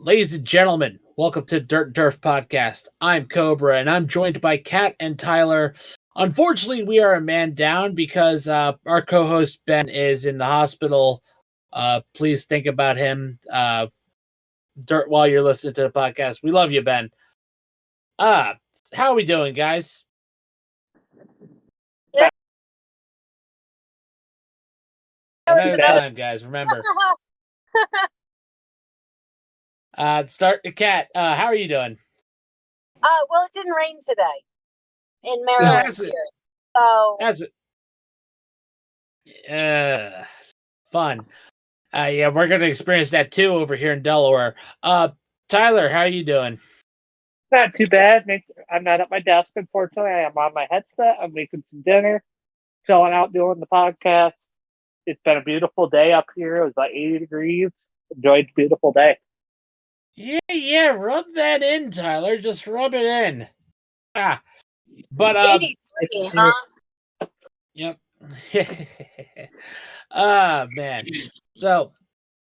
Ladies and gentlemen, welcome to Dirt and Turf Podcast. I'm Cobra, and I'm joined by Kat and Tyler. Unfortunately, we are a man down because our co-host Ben is in the hospital. Please think about him Dirt while you're listening to the podcast. We love you, Ben. How are we doing, guys? Yeah. Another time, guys. Remember. Start the Kat. How are you doing? Well, it didn't rain today in Maryland here, so that's fun. Yeah, we're gonna experience that too over here in Delaware. Tyler, how are you doing? Not too bad. I'm not at my desk, unfortunately. I am on my headset. I'm making some dinner, chilling out, doing the podcast. It's been a beautiful day up here. It was about 80 degrees. Enjoyed the beautiful day. Yeah. Rub that in, Tyler. Just rub it in. But 83, huh? Yep. Man. So,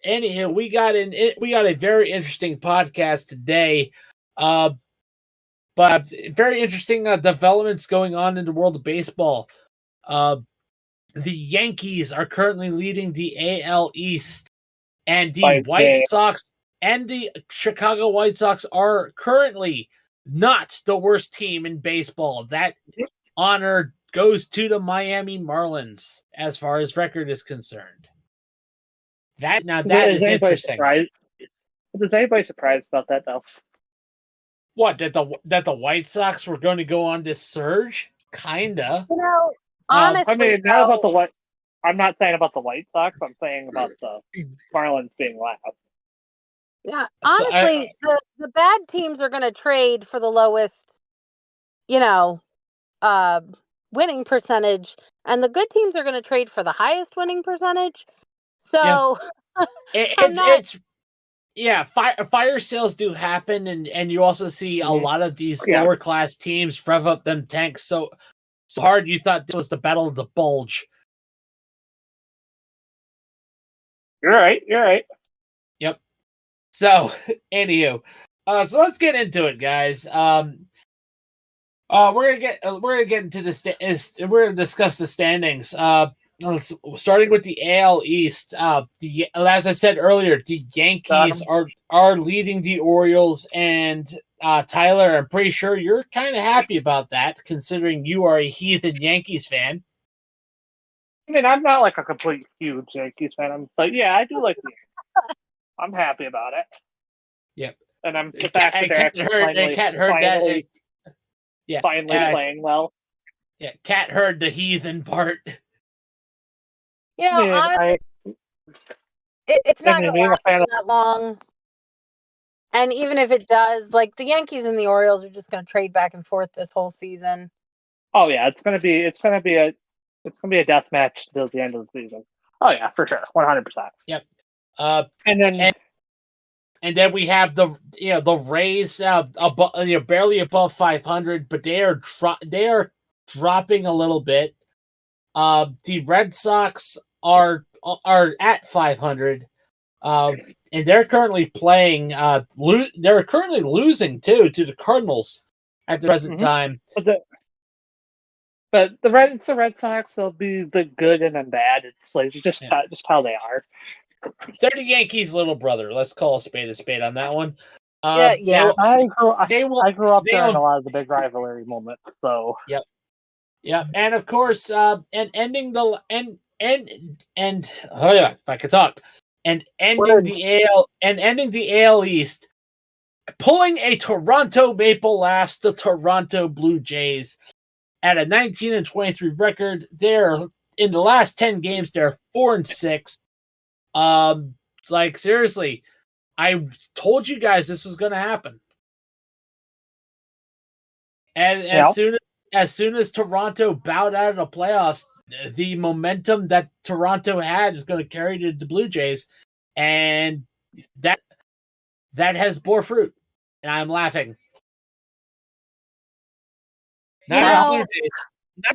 anywho, we got a very interesting podcast today. But very interesting developments going on in the world of baseball. The Yankees are currently leading the AL East, and the White Sox and the Chicago White Sox are currently not the worst team in baseball. That honor goes to the Miami Marlins as far as record is concerned. That is interesting. Is anybody surprised about that though? What, that the White Sox were going to go on this surge? Kinda. You know, honestly, I mean, not about the White. I'm not saying about the White Sox. I'm saying about the Marlins being last. Yeah, honestly, the bad teams are going to trade for the lowest, winning percentage, and the good teams are going to trade for the highest winning percentage. So, fire sales do happen, and you also see a lot of these lower class teams rev up them tanks so hard you thought this was the battle of the bulge. You're right. Yep. So, anywho, so let's get into it, guys. We're gonna get into we're gonna discuss the standings. Starting with the AL East. As I said earlier, the Yankees are leading the Orioles, and Tyler, I'm pretty sure you're kind of happy about that, considering you are a heathen Yankees fan. I mean, I'm not like a complete huge Yankees fan. But yeah, I do like the Yankees. I'm happy about it. Yep. And I'm the fact that they're finally playing well. Yeah, Kat heard the heathen part. Honestly, it's not going to last for that long. And even if it does, like, the Yankees and the Orioles are just going to trade back and forth this whole season. Oh yeah, it's gonna be a death match till the end of the season. Oh yeah, for sure, 100%. Yep. And then we have the Rays barely above 500, but they are dropping a little bit. The Red Sox are at 500, and they're currently playing. They're currently losing too to the Cardinals at the present time. But the Red Sox, they'll be the good and the bad. It's like just how they are. They're the Yankees' little brother. Let's call a spade on that one. I grew up during a lot of the big rivalry moments. So yep. And of course, and ending the if I could talk, and ending the AL East, pulling a Toronto Maple Leafs, the Toronto Blue Jays, at a 19-23 record. They're in the last 10 games. They're 4-6. Like, seriously, I told you guys this was going to happen. And as soon as Toronto bowed out of the playoffs, the momentum that Toronto had is going to carry to the Blue Jays, and that has bore fruit. And I'm laughing. Not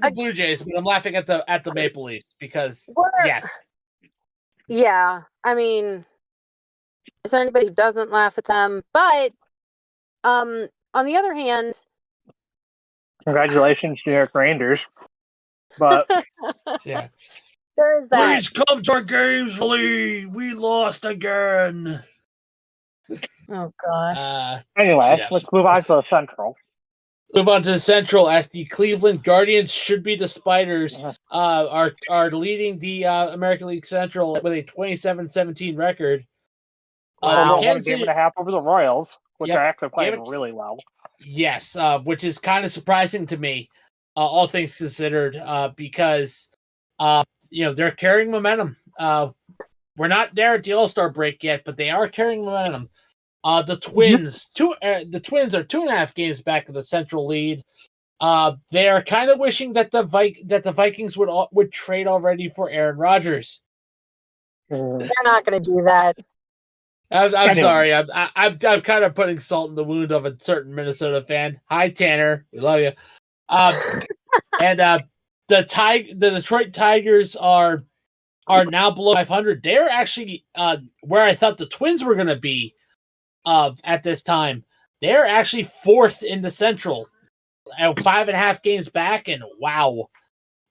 the Blue Jays, but I'm laughing at the Maple Leafs because yes. Yeah, I mean, Is there anybody who doesn't laugh at them? But on the other hand, congratulations, New York Rangers. But Yeah. there is that. Please come to our games, Lee. We lost again. Oh gosh. anyway, Yeah. let's move on to the Central. Move on to the Central, as the Cleveland Guardians, should be the Spiders, are leading the American League Central with a 27-17 record. Wow. One game and a half over the Royals, which are actually playing really well. Yes, which is kind of surprising to me, all things considered, because they're carrying momentum. We're not there at the All-Star break yet, but they are carrying momentum. The Twins, the Twins are 2.5 games back of the Central lead. They are kind of wishing that the Vikings would trade already for Aaron Rodgers. They're not going to do that. I'm sorry. I'm kind of putting salt in the wound of a certain Minnesota fan. Hi, Tanner. We love you. And the Detroit Tigers are now below 500. They're actually where I thought the Twins were going to be at this time. They're actually 4th in the Central, 5.5 games back, and wow.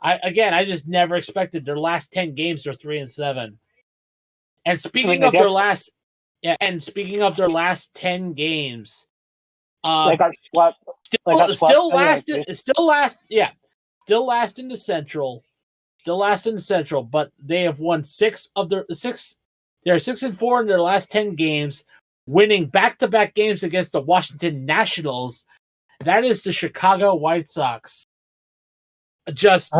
I just never expected their last 10 games. They're 3-7. And speaking of their last 10 games, they got swept. Still last in the Central. Still last in the Central, but they have won 6 of their 6. They're 6-4 in their last 10 games, winning back-to-back games against the Washington Nationals. That is the Chicago White Sox. Just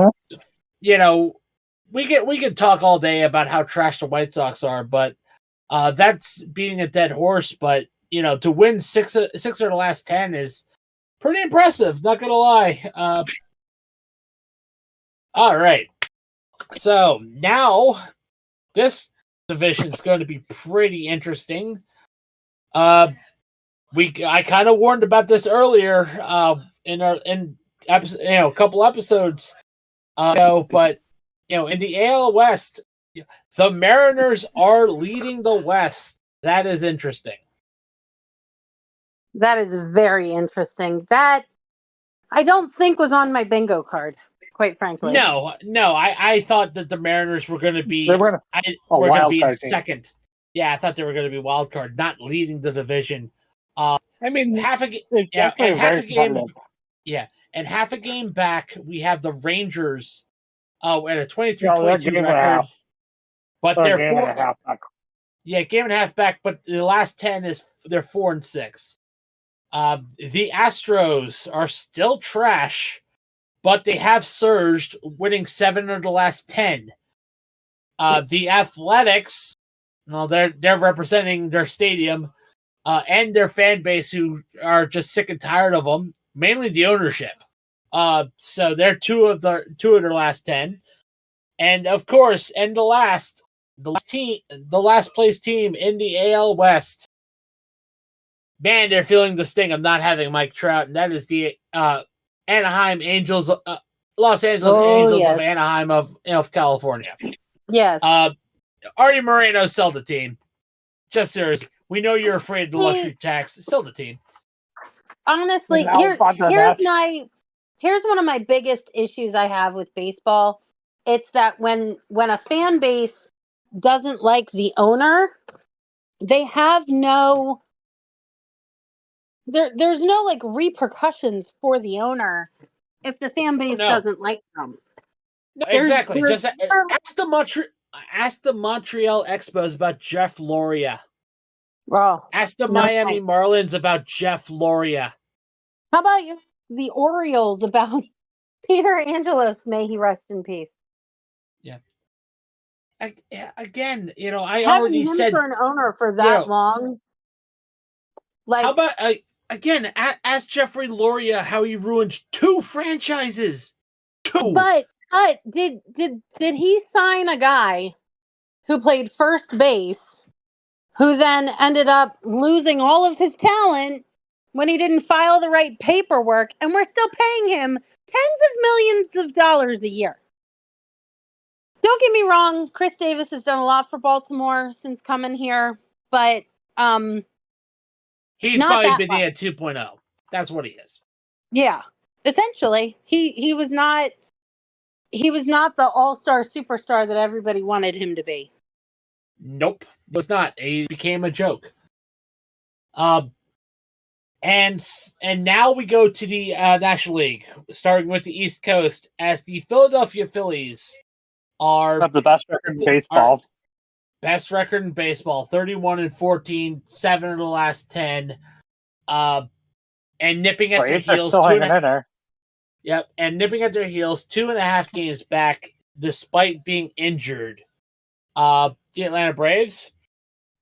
we can talk all day about how trash the White Sox are, but that's beating a dead horse. But to win 6 of the last 10 is pretty impressive. Not gonna lie. All right. So now this division is going to be pretty interesting. I kind of warned about this earlier in a couple episodes ago, but in the AL West, the Mariners are leading the West. That is interesting. That is very interesting. That I don't think was on my bingo card, quite frankly. No. I thought that the Mariners were going to be in second. Yeah, I thought they were going to be wild card, not leading the division. Half a game back, we have the Rangers at a 23-22 record. But they're game and a half back. Yeah, game and a half back, but the last 10 they're 4-6. The Astros are still trash, but they have surged, winning 7 of the last 10. The Athletics, they're representing their stadium and their fan base, who are just sick and tired of them, mainly the ownership. So they're 2 of their last 10, and of course, the last place team in the AL West. Man, they're feeling the sting of not having Mike Trout, and that is the Anaheim Angels, Los Angeles Angels of Anaheim of California. Yes. Artie Moreno, sell the team. Just seriously, we know you're afraid of the luxury tax. Sell the team. Honestly, here's one of my biggest issues I have with baseball. It's that when a fan base doesn't like the owner, they have no. There's no like repercussions for the owner if the fan base doesn't like them. No, exactly. Just ask the Montreal Expos about Jeff Loria. Ask the Miami Marlins about Jeff Loria. How about you? The Orioles about Peter Angelos, may he rest in peace. Yeah. Again, I having already him said for an owner for that long. Like, how about again? Ask Jeffrey Loria how he ruined 2 franchises. 2. But did he sign a guy who played first base, who then ended up losing all of his talent when he didn't file the right paperwork, and we're still paying him tens of millions of dollars a year? Don't get me wrong, Chris Davis has done a lot for Baltimore since coming here, but he's not probably that Bonilla much. 2.0. That's what he is. Yeah, essentially, he was not the all-star superstar that everybody wanted him to be. Nope, was not. He became a joke. And now we go to the National League, starting with the East Coast, as the Philadelphia Phillies have the best record in baseball. Best record in baseball, 31-14, 7 of the last 10. And nipping at their heels. Still hanging in there. Yep, and nipping at their heels, 2.5 games back, despite being injured. The Atlanta Braves.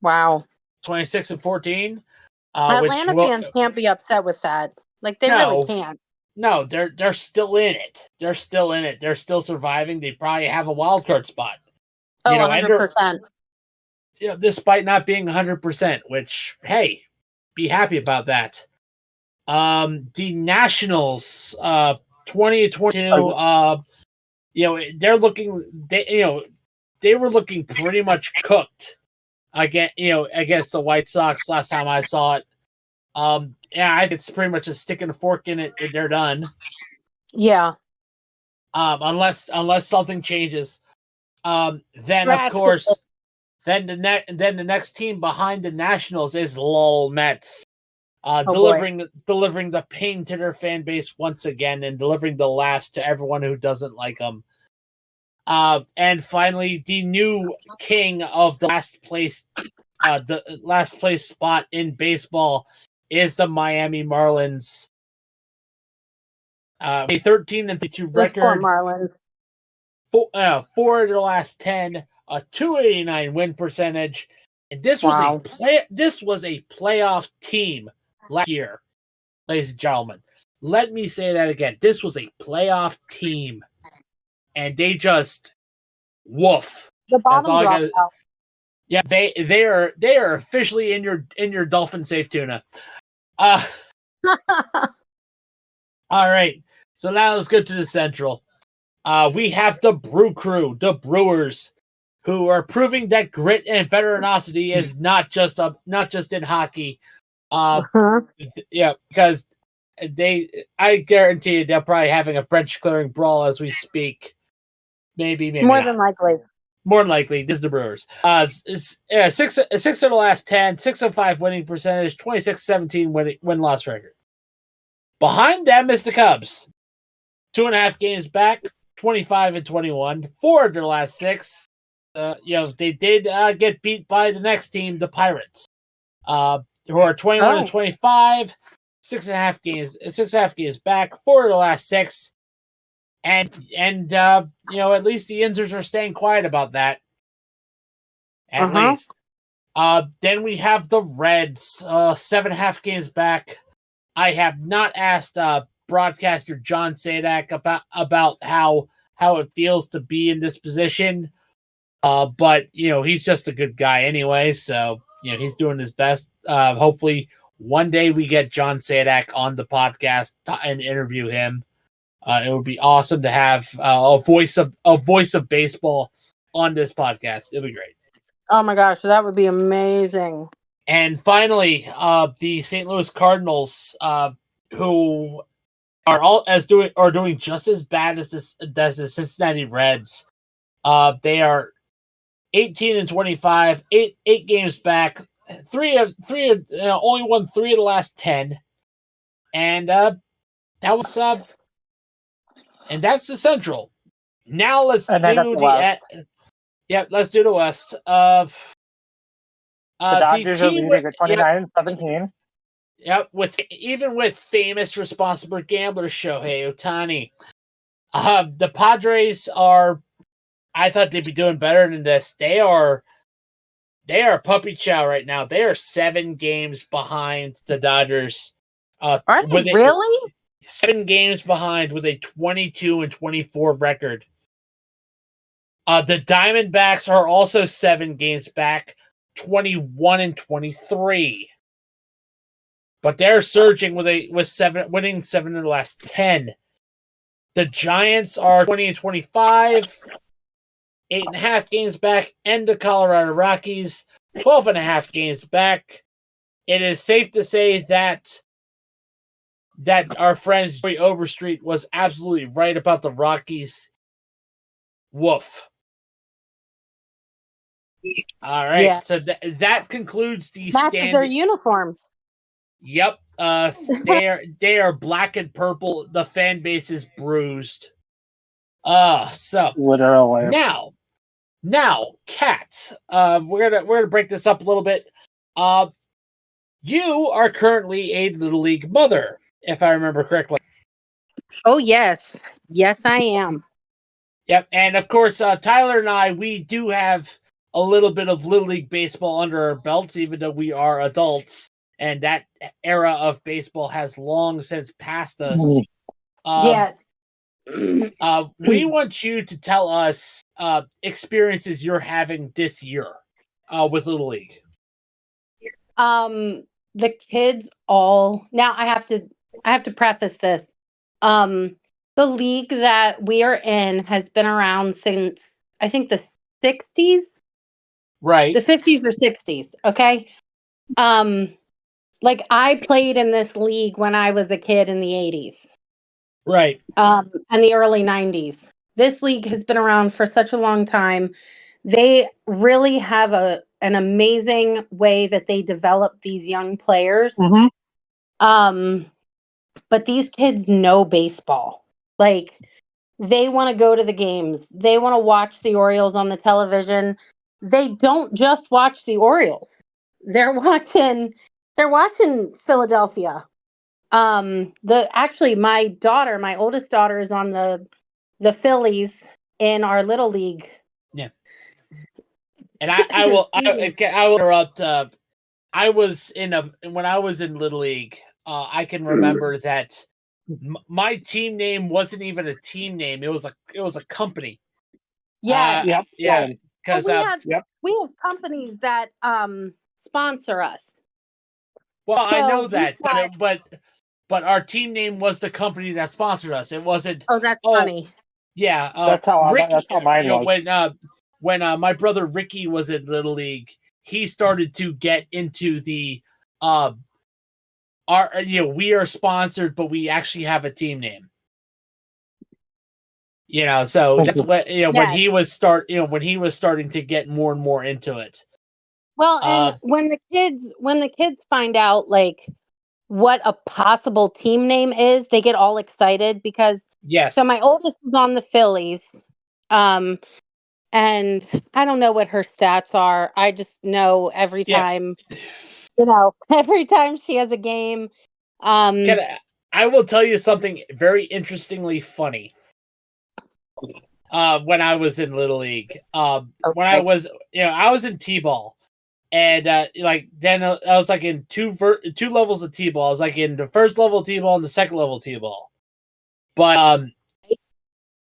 Wow. 26-14. Atlanta fans can't be upset with that. Like, they really can't. No, they're still in it. They're still in it. They're still surviving. They probably have a wild card spot. Oh, 100%. Despite not being 100%, which, hey, be happy about that. The Nationals, 20-22. They're looking. They were looking pretty much cooked against the White Sox last time I saw it. I think it's pretty much a stick and a fork in it, and they're done. Yeah. Unless something changes. Then of course, then the next team behind the Nationals is Lowell Mets. Delivering the pain to their fan base once again, and delivering the laughs to everyone who doesn't like them. And finally, the new king of the last place spot in baseball is the Miami Marlins. A 13-32 record. Poor Marlins. 4 of their last 10, a 289 win percentage, and this was a playoff team last year, ladies and gentlemen. Let me say that again. This was a playoff team, and they just woof. The bottom dropped out. Yeah, they are officially in your dolphin safe tuna. All right, so now let's go to the Central. We have the Brew Crew, the Brewers, who are proving that grit and veteranocity is not just in hockey. Yeah, because I guarantee you they're probably having a bench clearing brawl as we speak. Maybe more not. than likely. More than likely, this is the Brewers. 6 of the last 10, 605 winning percentage, 26-17 win-loss record. Behind them is the Cubs. 2.5 games back, 25-21. 4 of their last 6. They did get beat by the next team, the Pirates, who are 21-25. 6.5 games back. 4 of the last 6. And at least the Yinzers are staying quiet about that. At least. Then we have the Reds, 7.5 games back. I have not asked broadcaster John Sadak about how it feels to be in this position. But he's just a good guy anyway, so he's doing his best. Hopefully one day we get John Sadak on the podcast and interview him. It would be awesome to have a voice of baseball on this podcast. It'd be great. Oh my gosh, that would be amazing. And finally, the St. Louis Cardinals, who are doing just as bad as the Cincinnati Reds. They are 18-25, 8 games back, only won 3 of the last 10, and that's the Central. Now let's do the West. Let's do the West. The Dodgers are leading at 29-17. Yep, with famous responsible gambler Shohei Ohtani. The Padres are. I thought they'd be doing better than this. They are puppy chow right now. They are 7 games behind the Dodgers. Are they really? 7 games behind with a 22-24 record. The Diamondbacks are also 7 games back, 21-23. But they're surging with 7 winning 7 of the last 10. The Giants are 20-25, 8.5 games back, and the Colorado Rockies 12 and a half games back. It is safe to say that our friend Joey Overstreet was absolutely right about the Rockies. Woof. All right, Yeah. so that concludes the Matches their uniforms. Yep, they are black and purple. The fan base is bruised. So Literally. now, Kat, we're gonna break this up a little bit. You are currently a Little League mother, if I remember correctly. Oh yes, I am. Yep, and of course, Tyler and I, we do have a little bit of Little League baseball under our belts, even though we are adults, and that era of baseball has long since passed us. Yeah. We want you to tell us experiences you're having this year with Little League. The kids all now. I have to preface this. The league that we are in has been around since I think the 60s, Right. the 50s or 60s. Okay. Like I played in this league when I was a kid in the 80s. Right. And the early 90s. This league has been around for such a long time. They really have an amazing way that they develop these young players. But these kids know baseball. Like they want to go to the games. They want to watch the Orioles on the television. They don't just watch the Orioles. They're watching Philadelphia. My oldest daughter is on the Phillies in our little league. Yeah. And I will interrupt. When I was in Little League, I can remember that my team name wasn't even a team name. It was a company. Yeah. Yeah. Because we have companies that sponsor us. Well, So I know that, but our team name was the company that sponsored us. It wasn't. Oh, that's funny. Yeah, that's how mine was. When my brother Ricky was in Little League, he started to get into the we are sponsored, but we actually have a team name. So that's what when he was starting to get more and more into it. Well, and when the kids find out like what a possible team name is, they get all excited because yes. So my oldest is on the Phillies. And I don't know what her stats are. I just know every time every time she has a game. I will tell you something very interestingly funny. When I was in Little League, when I was in T-ball, and then I was like in two levels of T-ball. I was like in the first level of T-ball and the second level of T-ball. But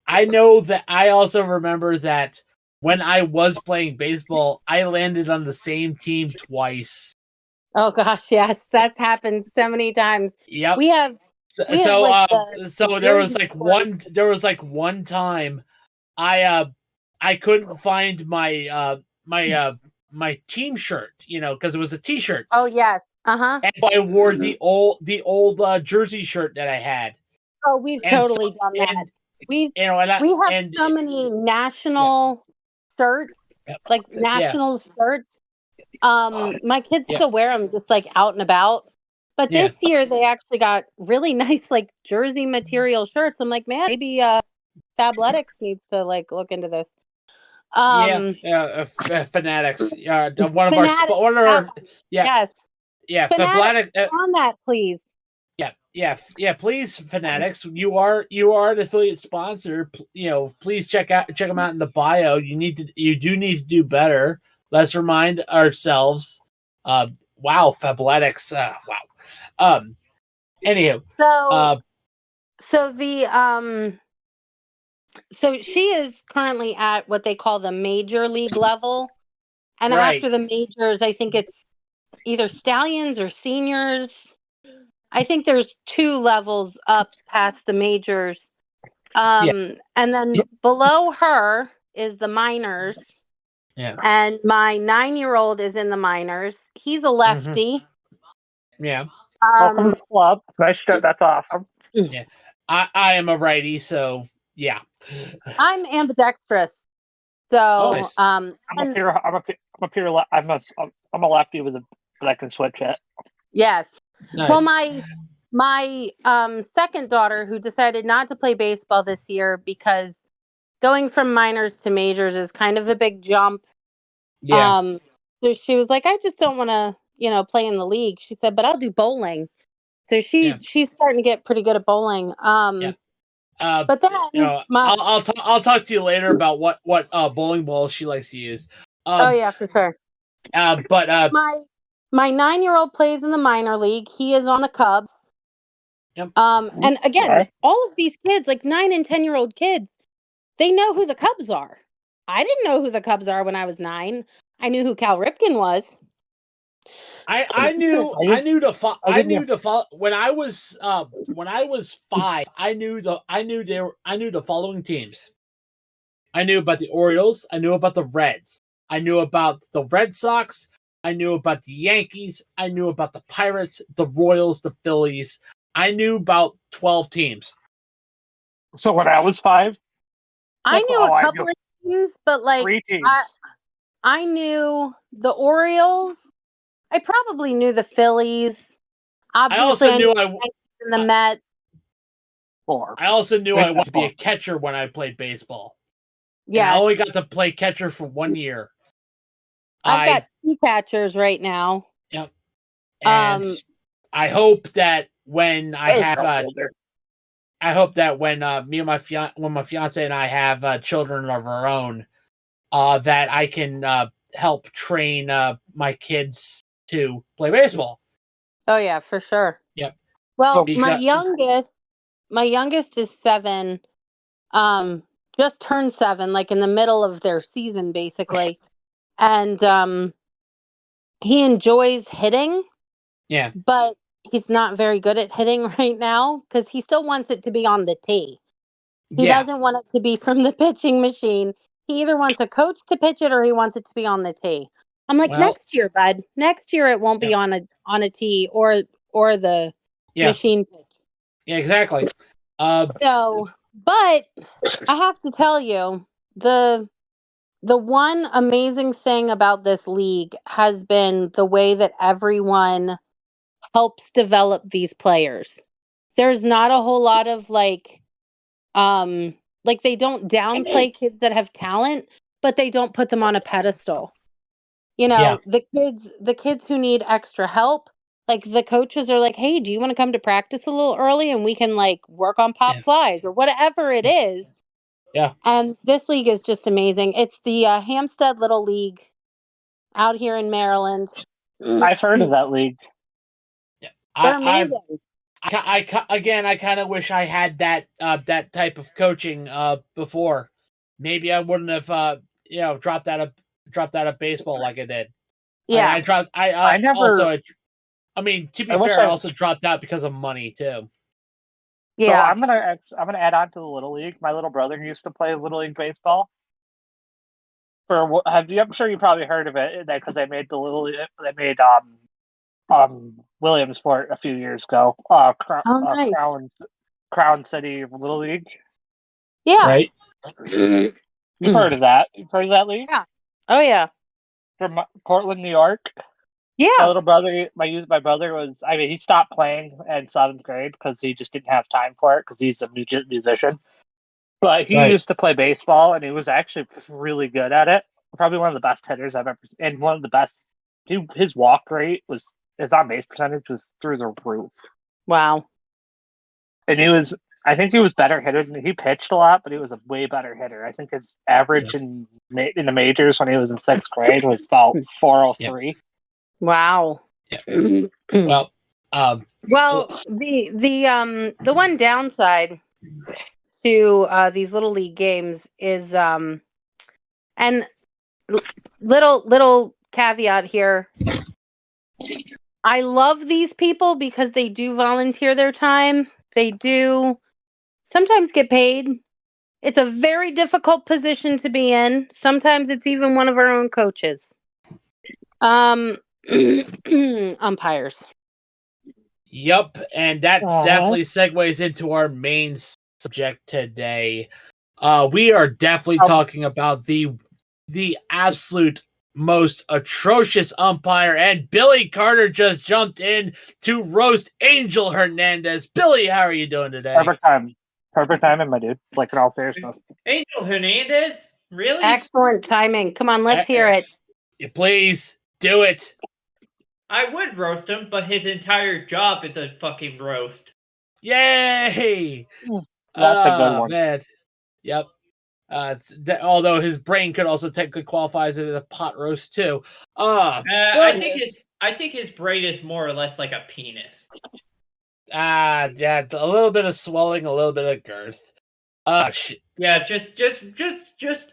I know that I also remember that when I was playing baseball, I landed on the same team twice. Oh gosh, yes, that's happened so many times. Yep. We have there was like one time I couldn't find my team shirt, because it was a T-shirt. Oh yes, And I wore the old jersey shirt that I had. Oh, we've totally done that. We have so many national shirts, like national shirts. My kids still wear them just like out and about. But this year they actually got really nice like jersey material shirts. I'm like, man, maybe Fabletics needs to like look into this. Fanatics. One of our yes. Fabletics on that, please. Yeah. Please, Fanatics, you are an affiliate sponsor. Please check them out in the bio. You do need to do better. Let's remind ourselves. Wow, Fabletics. Wow. Anywho, so she is currently at what they call the major league level, and after the majors, I think it's either stallions or seniors. I think there's 2 levels up past the majors. And then below her is the minors. Yeah. And my 9-year-old is in the minors. He's a lefty. Yeah. Welcome to the club. Nice show. That's awesome. Yeah. I am a righty, so yeah. I'm ambidextrous. So nice. I'm a lefty but I can switch it. Yes. Nice. Well, my second daughter, who decided not to play baseball this year because going from minors to majors is kind of a big jump. Yeah. So she was like, I just don't want to, play in the league. She said, but I'll do bowling. So she's starting to get pretty good at bowling. Yeah. But then I'll talk to you later about what bowling balls she likes to use. Oh yeah, for sure. But my 9-year-old plays in the minor league. He is on the Cubs. Yep. And again, all of these kids, like 9 and 10-year-old kids, they know who the Cubs are. I didn't know who the Cubs are when I was 9. I knew who Cal Ripken was. I knew to follow when I was 5. I knew the following teams. I knew about the Orioles. I knew about the Reds. I knew about the Red Sox. I knew about the Yankees. I knew about the Pirates, the Royals, the Phillies. I knew about 12 teams. So when I was 5, I knew a couple of teams, but like 3 teams. I knew the Orioles. I probably knew the Phillies. Obviously, I also knew the Mets. 4. I also knew I wanted to be a catcher when I played baseball. Yeah, I only got to play catcher for 1 year. I've got 2 catchers right now. Yep. And I hope that when I have me and my fiance and I have children of our own, that I can help train my kids to play baseball. Oh yeah, for sure. Yep. Well, my youngest is 7. Just turned 7, like in the middle of their season, basically. And he enjoys hitting. Yeah. But he's not very good at hitting right now because he still wants it to be on the tee. He doesn't want it to be from the pitching machine. He either wants a coach to pitch it or he wants it to be on the tee. I'm like, next year, bud. Next year it won't be on a tee or the machine pitch. Yeah, exactly. So, but I have to tell you, the one amazing thing about this league has been the way that everyone helps develop these players. There's not a whole lot of like they don't downplay kids that have talent, but they don't put them on a pedestal. The kids who need extra help, like the coaches are like, "Hey, do you want to come to practice a little early and we can like work on pop flies or whatever it is?" Yeah. And this league is just amazing. It's the Hampstead Little League out here in Maryland. I've heard of that league. Yeah. They're amazing. I kind of wish I had that type of coaching before. Maybe I wouldn't have dropped out of baseball like I did. Yeah. To be fair, I also dropped out because of money too. Yeah. So I'm gonna add on to the Little League. My little brother used to play Little League baseball. I'm sure you probably heard of it because they made Williamsport a few years ago. Nice. Crown City Little League. Yeah. Right. You've heard of that? You've heard of that league? Yeah. Oh yeah. From Portland, New York. Yeah. My little brother, my brother was. He stopped playing in 7th grade because he just didn't have time for it because he's a musician. But he used to play baseball, and he was actually really good at it. Probably one of the best hitters I've ever seen, and one of the best. His walk rate his on base percentage was through the roof. Wow. And I think he was better hitter than he pitched a lot, but he was a way better hitter. I think his average in the majors when he was in 6th grade was about 403. Wow. Yeah. Well, the one downside to these little league games is and little caveat here. I love these people because they do volunteer their time. They do sometimes get paid, It's a very difficult position to be in. Sometimes it's even one of our own coaches. Umpires. Yep, and that definitely segues into our main subject today. We are definitely talking about the absolute most atrocious umpire, and Billy Carter just jumped in to roast Angel Hernandez. Billy, how are you doing today? Perfect timing, my dude. Like in all seriousness. Angel Hernandez? Really? Excellent timing. Come on, let's hear it. Please do it. I would roast him, but his entire job is a fucking roast. Yay! That's a good one. Man. Yep. Although his brain could also technically qualify as a pot roast too. I think his brain is more or less like a penis. Yeah, a little bit of swelling, a little bit of girth. Yeah, just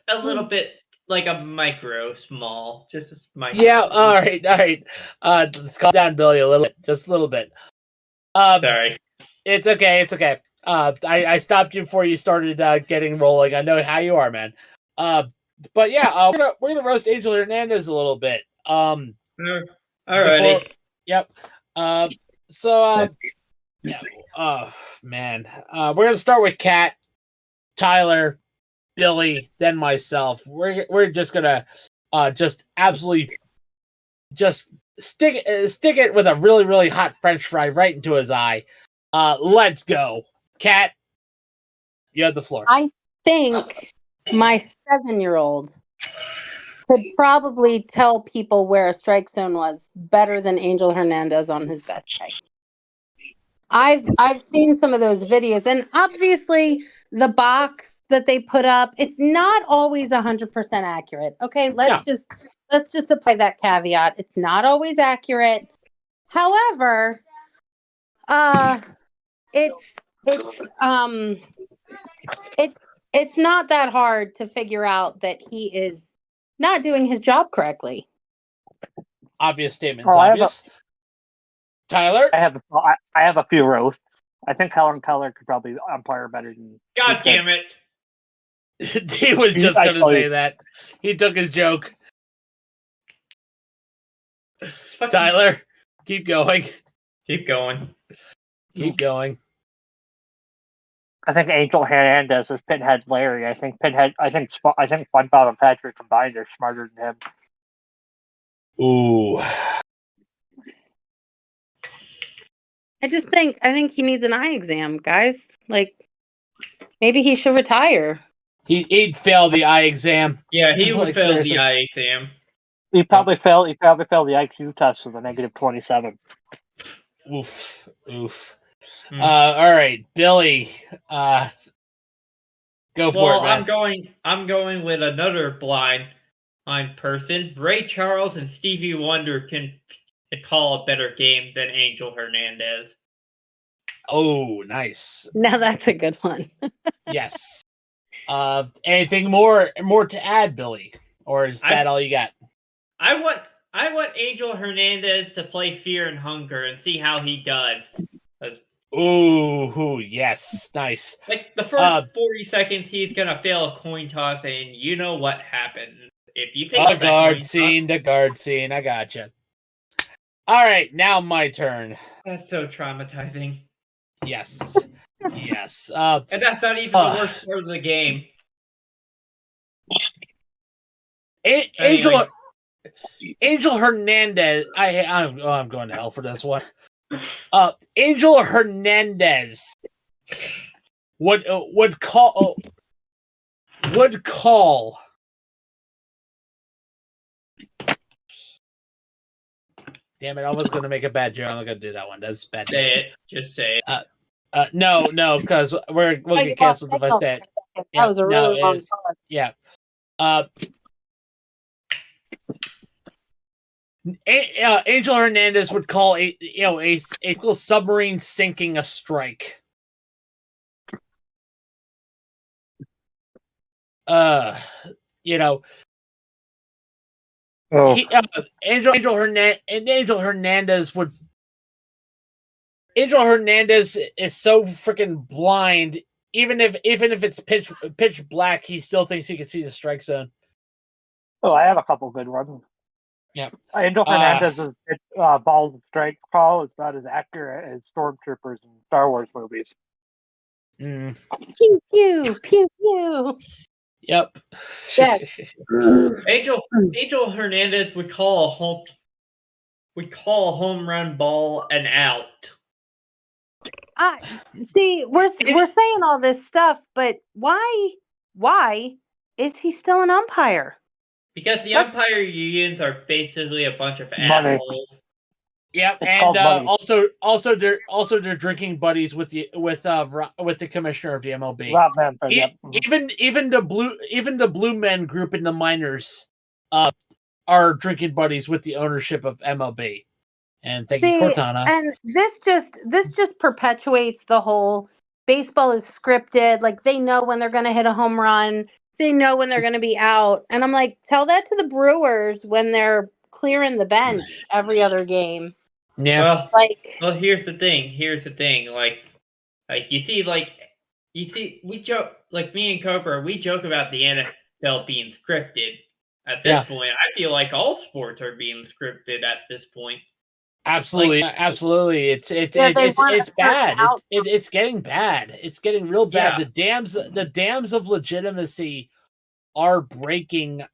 a little bit like a micro small, just a micro. Yeah, all right. Let's calm down, Billy, a little bit, just a little bit. Sorry. It's okay. I stopped you before you started getting rolling. I know how you are, man. But yeah, we're gonna roast Angel Hernandez a little bit. Alrighty. Yep. Yeah. Oh man. We're gonna start with Kat, Tyler, Billy, then myself. We're just gonna just absolutely just stick it with a really, really hot French fry right into his eye. Let's go. Kat, you have the floor. I think my 7-year-old could probably tell people where a strike zone was better than Angel Hernandez on his best day. I've seen some of those videos, and obviously the box that they put up, it's not always 100% accurate. Okay, let's just apply that caveat. It's not always accurate. However, it's not that hard to figure out that he is not doing his job correctly. Obvious statements. Obvious. Tyler, I have a few roasts. I think Helen Keller could probably umpire better than. God damn it! He was just gonna say that. He took his joke. Tyler, keep going. Keep going. Keep going. I think Angel Hernandez is Pinhead Larry. I think SpongeBob and Patrick combined are smarter than him. Ooh. I think he needs an eye exam, guys. Like, maybe he should retire. He'd fail the eye exam. Yeah, he would fail the eye exam. He probably failed the IQ test with a -27. Oof. All right, Billy. Go for it, man. I'm going with another blind person. Ray Charles and Stevie Wonder can call a better game than Angel Hernandez. Oh, nice. Now that's a good one. Yes. Anything more to add, Billy? Or is that all you got? I want Angel Hernandez to play Fear and Hunger and see how he does. Ooh, yes. Nice. Like the first 40 seconds he's gonna fail a coin toss, and you know what happens. If you take the guard scene, I gotcha. All right, now my turn. That's so traumatizing. Yes. Yes. And that's not even the worst part of the game. Angel Hernandez. I'm going to hell for this one. Angel Hernandez would call. Damn it! I was going to make a bad joke. I'm not going to do that one. That's bad. Say it. Just say it. No, because we'll get canceled if I say it. That was a really long part. Yeah. Angel Hernandez would call a submarine sinking a strike. Angel Hernandez is so freaking blind. even if it's pitch black, he still thinks he can see the strike zone. Oh, I have a couple good ones. Yeah. Angel Hernandez's ball and strike call is about as accurate as stormtroopers in Star Wars movies. Pew pew pew pew. Yep. Yeah. Angel Hernandez would call a home run ball an out. See, we're saying all this stuff, but why is he still an umpire? Because the umpire unions are basically a bunch of Money. assholes. Yep, It's and called they're drinking buddies with the commissioner of the MLB. Rob Manfred, yep. Even the blue men group in the minors are drinking buddies with the ownership of MLB. And thank you, Cortana. And this just perpetuates the whole baseball is scripted. Like they know when they're going to hit a home run, they know when they're going to be out, and I'm like, tell that to the Brewers when they're clearing the bench every other game. Yeah. Well, here's the thing. Like you see, we joke, like me and Cobra, we joke about the NFL being scripted. At this point, I feel like all sports are being scripted at this point. Absolutely. It's bad. It's getting bad. It's getting real bad. Yeah. The dams of legitimacy are breaking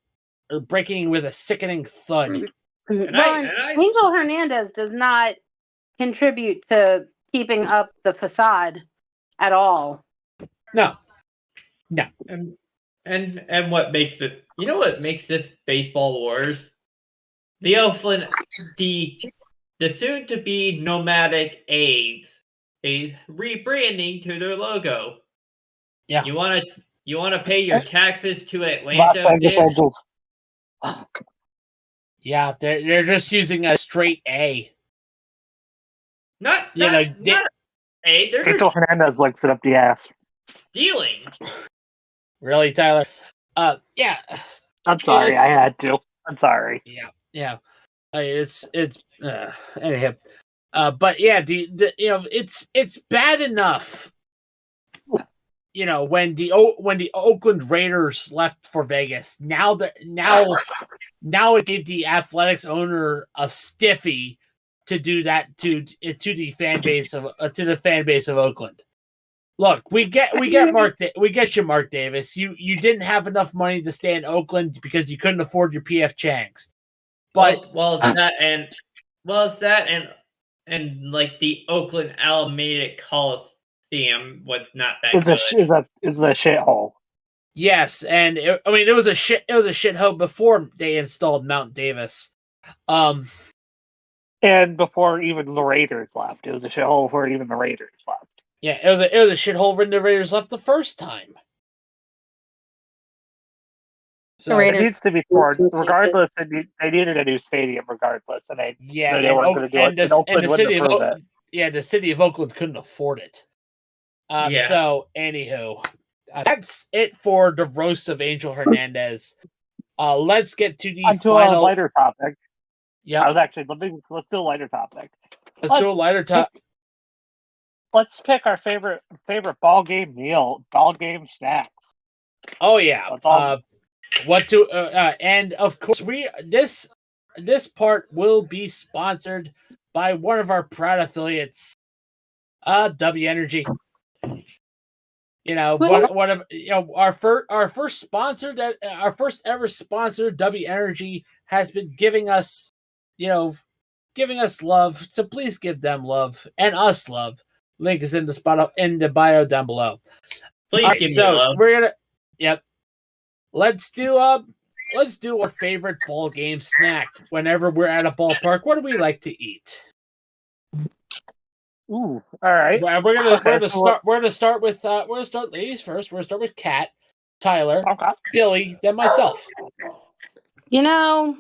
with a sickening thud. Angel Hernandez does not contribute to keeping up the facade at all. No. And what makes it? You know what makes this baseball worse? The soon-to-be nomadic A's rebranding to their logo. Yeah. You want to pay your taxes to Atlanta? Las Vegas Angels. Yeah, they're just using a straight A. Not A. Angel Hernandez likes it up the ass. Stealing. Really, Tyler? Yeah. I'm sorry, I had to. I'm sorry. Yeah. It's anyhow. But yeah, the it's bad enough. You know, when the Oakland Raiders left for Vegas, now it gave the Athletics owner a stiffy to do that to the fan base of Oakland. Look, we get you, Mark Davis. You didn't have enough money to stay in Oakland because you couldn't afford your PF Changs. But it's that and like the Oakland Alameda Coliseum was not that good. Is a shithole. Yes, and it was a shithole before they installed Mount Davis. And before even the Raiders left, it was a shithole before even the Raiders left. Yeah, it was a shithole when the Raiders left the first time. So it needs to be torn. Regardless, they needed a new stadium regardless, and they weren't going to do it. And Oakland wouldn't approve it. Yeah, the city of Oakland couldn't afford it. So, anywho, that's it for the roast of Angel Hernandez. Let's get to the final lighter topic. Yeah, I was actually let's do a lighter topic. Let's do a lighter topic. Let's pick our favorite ball game snacks. Oh yeah. And of course this part will be sponsored by one of our proud affiliates, W Energy. You know, our first ever sponsor, W Energy, has been giving us love. So please give them love and us love. Link is in the bio down below. Please give me love. We're gonna Let's do our favorite ball game snack whenever we're at a ballpark. What do we like to eat? Ooh, all right. We're gonna start ladies first. We're gonna start with Kat, Tyler, Billy, then myself. You know,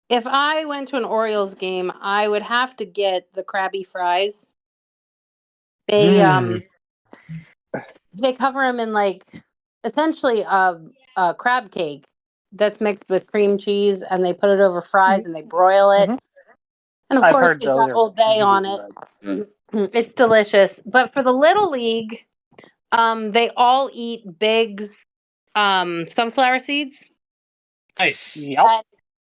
if I went to an Orioles game, I would have to get the Krabby Fries. They cover them in like essentially a crab cake that's mixed with cream cheese, and they put it over fries and they broil it. And of course, they've got Old Bay on it. It's delicious. But for the Little League, They all eat Big's sunflower seeds. Nice. Yep.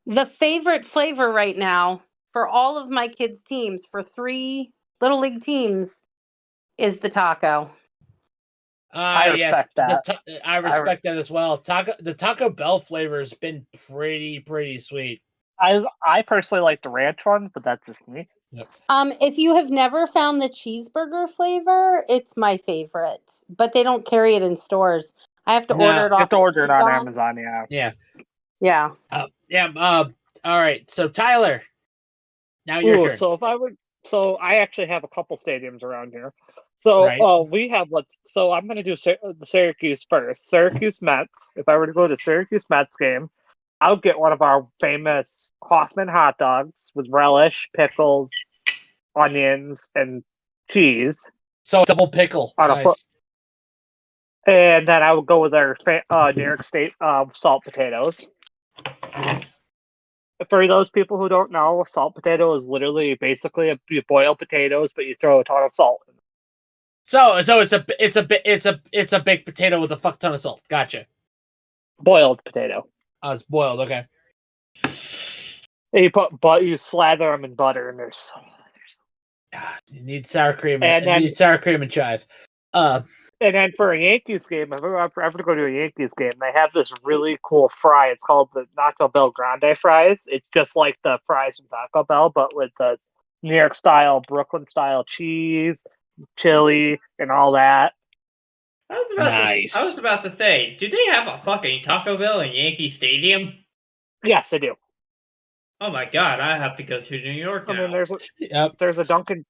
The favorite flavor right now for all of my kids' teams, for 3 Little League teams, is the taco. I Yes, respect that. I respect that as well. The Taco Bell flavor has been pretty sweet. I personally like the ranch one, but that's just me. Yep. If you have never found the cheeseburger flavor, it's my favorite, but they don't carry it in stores. I have to order it You off. have to order it on Amazon. Yeah. Yeah. Yeah. All right. So Tyler, now your turn. So I actually have a couple stadiums around here. So Right. we have So I'm going to do the Syracuse first. Syracuse Mets. If I were to go to Syracuse Mets game, I would get one of our famous Hoffman hot dogs with relish, pickles, onions, and cheese. So double pickle. Nice. And then I would go with our New York State salt potatoes. For those people who don't know, salt potato is literally basically you boil potatoes, but you throw a ton of salt in. So it's a baked potato with a fuck ton of salt. Gotcha. Boiled potato. Oh, it's boiled. Okay. And you slather them in butter, and there's you need sour cream and you need sour cream and chive. And then for a Yankees game, if I ever go to a Yankees game, they have this really cool fry. It's called the Nacho Bel Grande fries. It's just like the fries from Taco Bell, but with the New York style, Brooklyn style cheese, chili, and all that. I was about to say, do they have a fucking Taco Bell in Yankee Stadium? Yes, they do. Oh my god, I have to go to New York now. I mean, there's a Dunkin'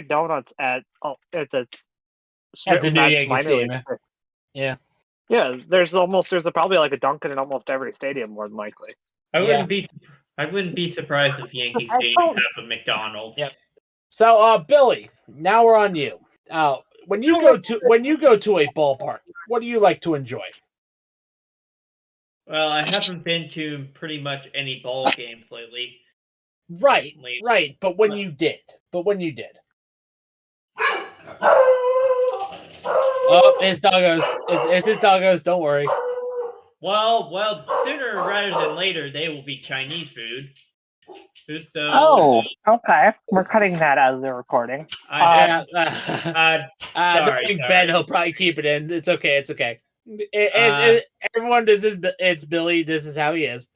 Donuts at the New Yankee Stadium. Yeah. Yeah, there's probably like a Dunkin' in almost every stadium, more than likely. I wouldn't be surprised if Yankee Stadium have a McDonald's. Yep. So, Billy, now we're on you. When you go to a ballpark, what do you like to enjoy? Well, I haven't been to pretty much any ball games lately. Right. But when you did. Oh, his doggos. It's his doggos. Don't worry. Well, sooner rather than later, they will be Chinese food. So, okay. We're cutting that out of the recording. Sorry. Ben, he'll probably keep it in. It's okay. Everyone, it's Billy. This is how he is.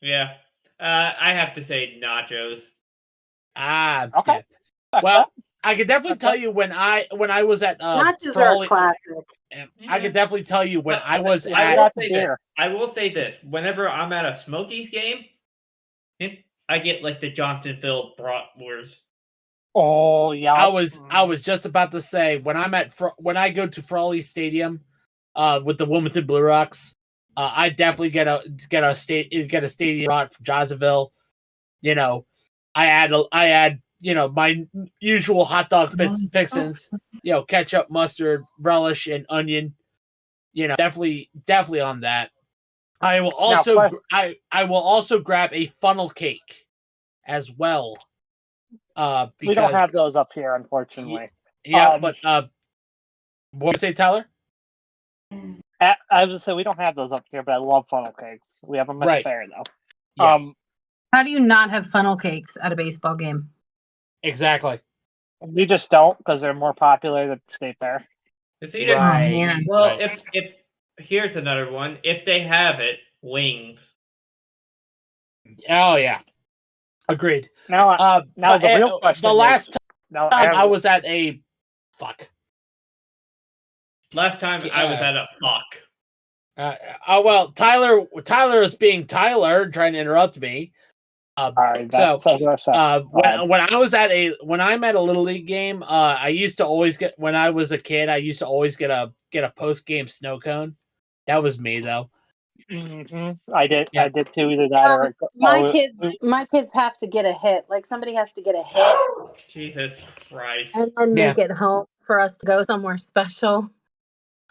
Yeah. I have to say nachos. Okay. Yeah. Well, I could definitely tell you when I was at nachos are a classic. I could definitely tell you when I was at. I will say this: whenever I'm at a Smokies game, I get like the Johnsonville bratwurst. Oh yeah. I was just about to say when I go to Frawley Stadium, with the Wilmington Blue Rocks, I definitely get a stadium brat from Johnsonville. You know, I add my usual hot dog fixins. Ketchup, mustard, relish, and onion. Definitely on that. I will also grab a funnel cake as well. Because we don't have those up here, unfortunately. Yeah, but what do you say, Tyler? I was gonna say we don't have those up here, but I love funnel cakes. We have them at the fair though. Yes. How do you not have funnel cakes at a baseball game? Exactly. We just don't because they're more popular than State Fair. It's either well, if here's another one. If they have it, wings. Oh yeah, agreed. Now the real question. The last time I was at a fuck. Last time I was at a fuck. Well, Tyler is being Tyler, trying to interrupt me. When I'm at a Little League game, I used to always get, when I was a kid, I used to always get a post game snow cone. That was me though. Mm-hmm. I did too. Either that or my kids have to get a hit. Like somebody has to get a hit. Jesus Christ! And then make it home for us to go somewhere special.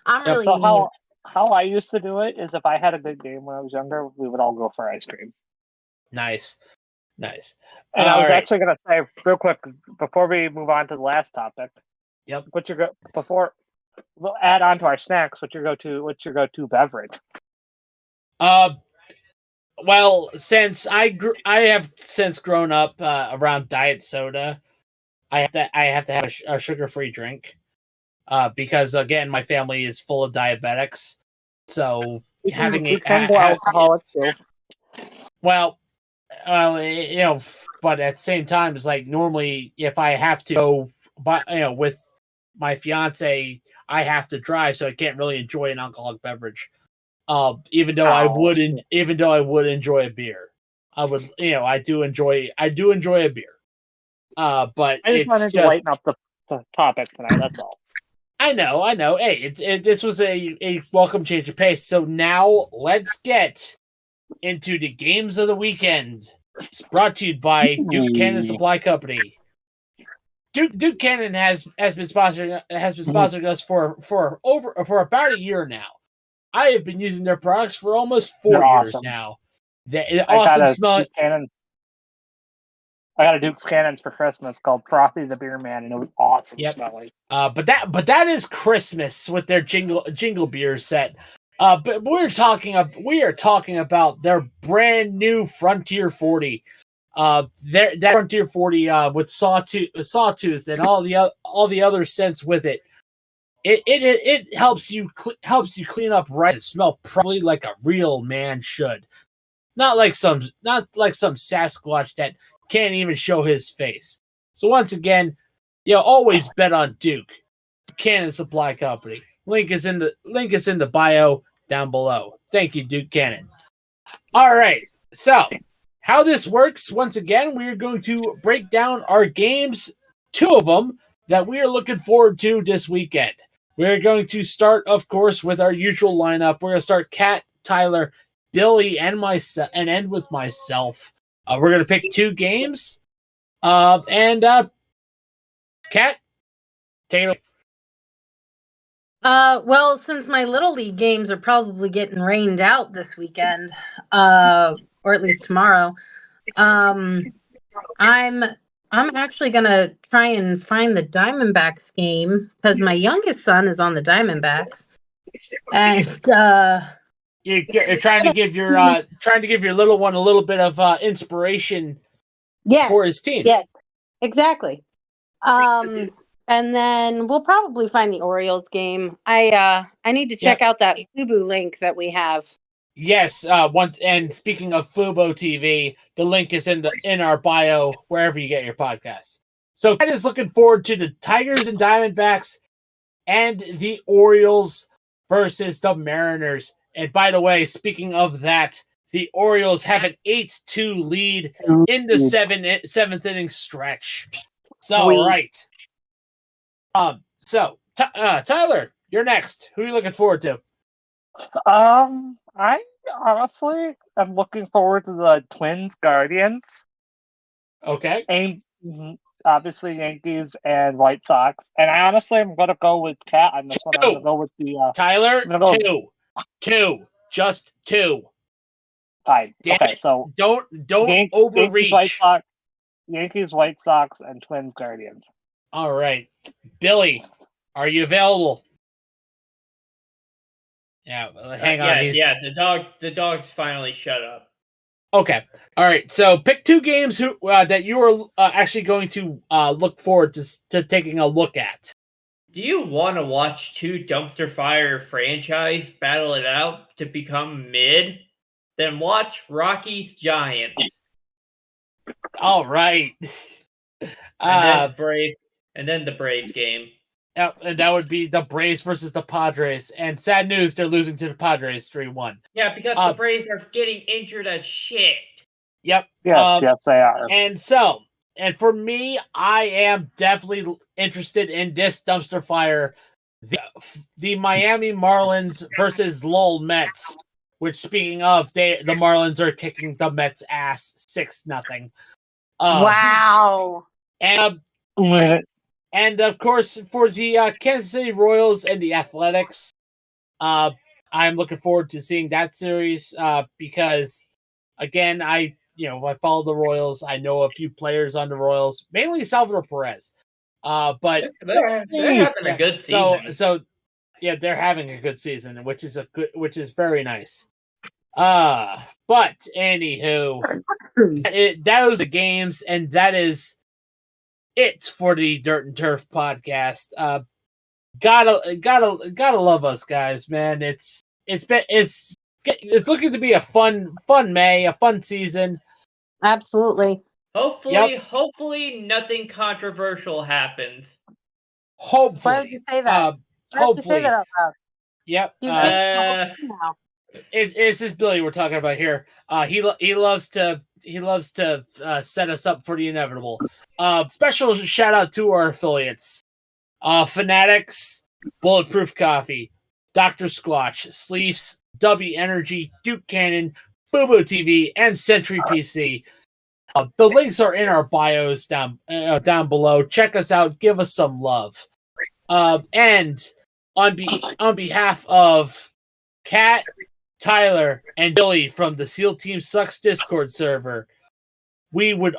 I'm really mean. How I used to do it is if I had a good game when I was younger, we would all go for ice cream. Nice. And I was actually going to say real quick before we move on to the last topic. Yep. we'll add on to our snacks. What's your go-to beverage? Well, since I have since grown up around diet soda, I have to have a sugar-free drink. Because again, my family is full of diabetics, so We can go alcoholic too. Well, but at the same time, it's like normally if I have to go, with my fiance, I have to drive, so I can't really enjoy an alcoholic beverage. Even though I would enjoy a beer, I would, I do enjoy a beer. But I just wanted to lighten up the topic tonight. That's all. I know. Hey, this was a welcome change of pace. So now let's get into the games of the weekend. It's brought to you by Duke Cannon Supply Company. Duke Cannon has been sponsoring us for about a year now. I have been using their products for almost 4 years now. They're awesome smell. I got a Duke's Cannons for Christmas called Frothy the Beer Man, and it was awesome smelling. But that is Christmas with their jingle beer set. But we are talking about their brand new Frontier 40. That Frontier 40 with sawtooth and all the other scents with it. It helps you clean up right and smell probably like a real man should. Not like some Sasquatch that can't even show his face. So once again, always bet on Duke Cannon Supply Company. Link is in the bio down below. Thank you, Duke Cannon. All right, so how this works? Once again, we are going to break down our games, 2 of them that we are looking forward to this weekend. We're going to start, of course, with our usual lineup. We're going to start Kat, Tyler, Billy, and myself, and end with myself. We're going to pick 2 games. And Kat, Taylor. Well, since my Little League games are probably getting rained out this weekend, or at least tomorrow, I'm actually gonna try and find the Diamondbacks game because my youngest son is on the Diamondbacks, and you're trying to give your little one a little bit of inspiration for his team. Yeah, exactly. And then we'll probably find the Orioles game. I need to check out that Fubo link that we have. Yes, and speaking of Fubo TV, the link is in our bio wherever you get your podcasts. So Ken is looking forward to the Tigers and Diamondbacks and the Orioles versus the Mariners. And by the way, speaking of that, the Orioles have an 8-2 lead in the seventh inning stretch. So right. Tyler, you're next. Who are you looking forward to? I honestly am looking forward to the Twins Guardians. Okay. And obviously Yankees and White Sox. And I honestly am going to go with Cat on this one. I'm going to go with the Tyler. Two. Just 2. Fine. Okay, so don't overreach. Yankees, White Sox, and Twins Guardians. All right, Billy, are you available? Yeah, hang on. Yeah, the dog's finally shut up. Okay, all right. So pick 2 games that you are actually going to look forward to taking a look at. Do you want to watch 2 dumpster fire franchise battle it out to become mid? Then watch Rockies Giants. All right. And then the Braves game. Yep, and that would be the Braves versus the Padres. And sad news, they're losing to the Padres 3-1. Yeah, because the Braves are getting injured as shit. Yep. Yes, they are. And for me, I am definitely interested in this dumpster fire. The Miami Marlins versus Lowell Mets. Which, speaking of, the Marlins are kicking the Mets' ass 6-0. Wow. And of course, for the Kansas City Royals and the Athletics, I'm looking forward to seeing that series because, again, I follow the Royals. I know a few players on the Royals, mainly Salvador Perez. But they're having a good season. So Yeah, they're having a good season, which is very nice. But anywho, that was the games, and that is it for the Dirt and Turf podcast. Gotta love us, guys, man. It's looking to be a fun May, a fun season. Absolutely. Hopefully nothing controversial happens. Hopefully. Why would you say that? Hopefully. Say that out loud. Yep. It's just Billy we're talking about here. He loves to set us up for the inevitable. Special shout out to our affiliates. Fanatics, Bulletproof Coffee, Dr. Squatch, Sleeves, W Energy, Duke Cannon, Boo TV, and Century PC. The links are in our bios down below. Check us out. Give us some love. And on behalf of Kat, Tyler, and Billy from the SEAL Team Sucks Discord server, we would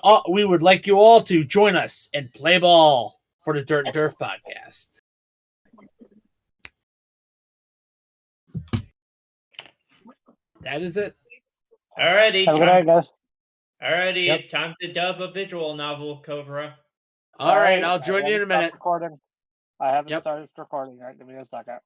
like you all to join us and play ball for the Dirt and Turf podcast. That is it. Alrighty. Yep. It's time to dub a visual novel, Cobra. All right, I'll join you in a minute. Recording. I haven't started recording yet. Give me a second.